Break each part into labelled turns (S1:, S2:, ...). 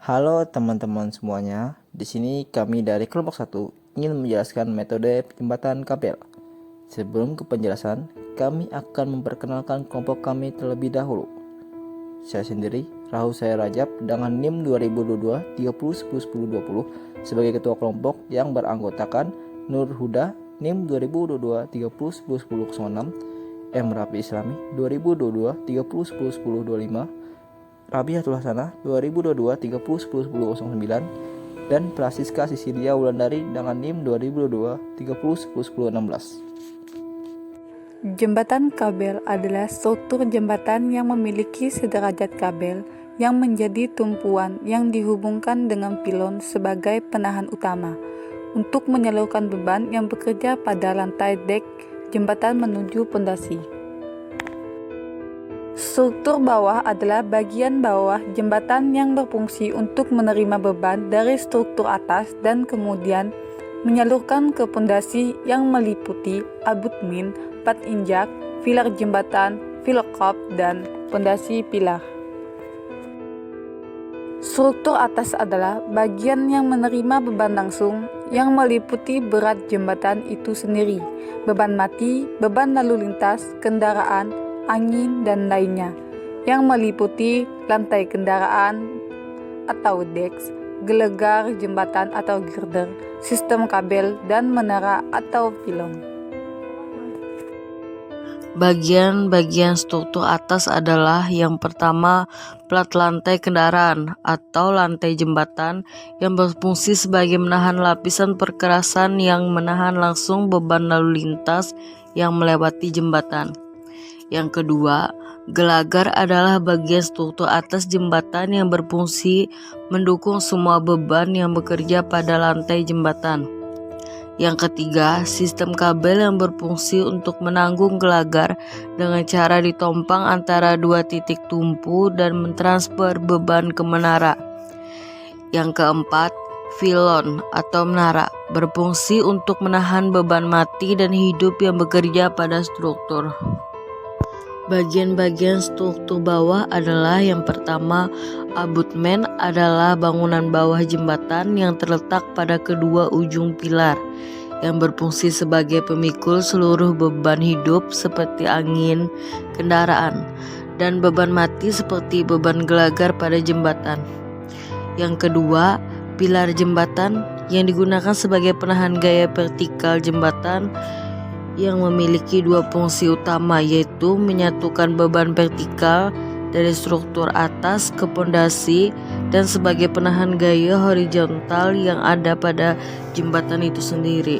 S1: Halo teman-teman semuanya, di sini kami dari kelompok 1 ingin menjelaskan metode jembatan kabel. Sebelum ke penjelasan, kami akan memperkenalkan kelompok kami terlebih dahulu. Saya sendiri, Rahu saya Rajab dengan NIM 2022 30 10 10 20 sebagai ketua kelompok yang beranggotakan Nur Huda NIM 2022 30 10 10 06, M Rafi Islami 2022 30 10 10 25, Rabiatul Hasanah 2022 30 10 10 09, dan Prasiska Sisilia Wulandari dengan NIM 2022 30 10 10 16.
S2: Jembatan kabel adalah struktur jembatan yang memiliki sederajat kabel yang menjadi tumpuan yang dihubungkan dengan pilon sebagai penahan utama untuk menyalurkan beban yang bekerja pada lantai dek jembatan menuju pondasi. Struktur bawah adalah bagian bawah jembatan yang berfungsi untuk menerima beban dari struktur atas dan kemudian menyalurkan ke pondasi yang meliputi abutmen, plat injak, pilar jembatan, filokop, dan pondasi pilar. Struktur atas adalah bagian yang menerima beban langsung yang meliputi berat jembatan itu sendiri, beban mati, beban lalu lintas, kendaraan, angin, dan lainnya, yang meliputi lantai kendaraan atau deks, gelegar jembatan atau girder, sistem kabel, dan menara atau pilon.
S3: Bagian-bagian struktur atas adalah yang pertama, plat lantai kendaraan atau lantai jembatan yang berfungsi sebagai menahan lapisan perkerasan yang menahan langsung beban lalu lintas yang melewati jembatan. Yang kedua, gelagar adalah bagian struktur atas jembatan yang berfungsi mendukung semua beban yang bekerja pada lantai jembatan. Yang ketiga, sistem kabel yang berfungsi untuk menanggung gelagar dengan cara ditompang antara dua titik tumpu dan mentransfer beban ke menara. Yang keempat, pilon atau menara berfungsi untuk menahan beban mati dan hidup yang bekerja pada struktur. Bagian-bagian struktur bawah adalah yang pertama, abutmen adalah bangunan bawah jembatan yang terletak pada kedua ujung pilar yang berfungsi sebagai pemikul seluruh beban hidup seperti angin, kendaraan, dan beban mati seperti beban gelagar pada jembatan. Yang kedua, pilar jembatan yang digunakan sebagai penahan gaya vertikal jembatan yang memiliki dua fungsi utama, yaitu menyatukan beban vertikal dari struktur atas ke pondasi dan sebagai penahan gaya horizontal yang ada pada jembatan itu sendiri.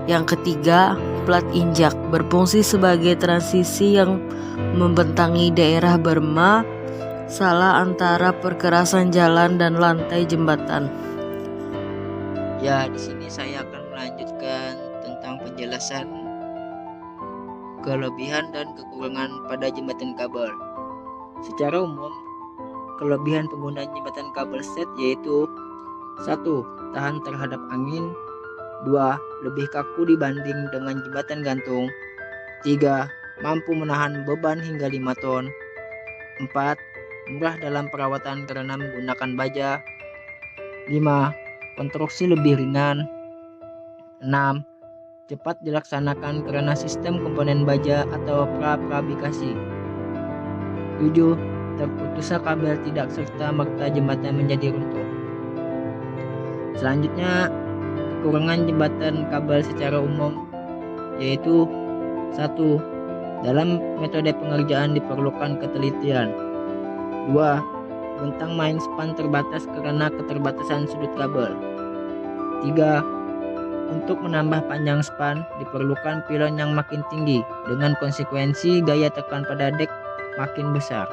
S3: Yang ketiga, plat injak berfungsi sebagai transisi yang membentangi daerah berma salah antara perkerasan jalan dan lantai jembatan.
S4: Ya, di sini saya akan melanjutkan tentang penjelasan kelebihan dan kekurangan pada jembatan kabel. Secara umum, kelebihan penggunaan jembatan kabel set yaitu 1. Tahan terhadap angin. 2. Lebih kaku dibanding dengan jembatan gantung. 3. Mampu menahan beban hingga 5 ton. 4. Murah dalam perawatan karena menggunakan baja. 5. Konstruksi lebih ringan. 6. Cepat dilaksanakan karena sistem komponen baja atau prefabrikasi. 7. Terputusnya kabel tidak serta-merta jembatan menjadi runtuh. Selanjutnya, kekurangan jembatan kabel secara umum yaitu 1. Dalam metode pengerjaan diperlukan ketelitian. 2. Bentang main span terbatas karena keterbatasan sudut kabel. 3. Untuk menambah panjang span diperlukan pilon yang makin tinggi dengan konsekuensi gaya tekan pada dek makin besar.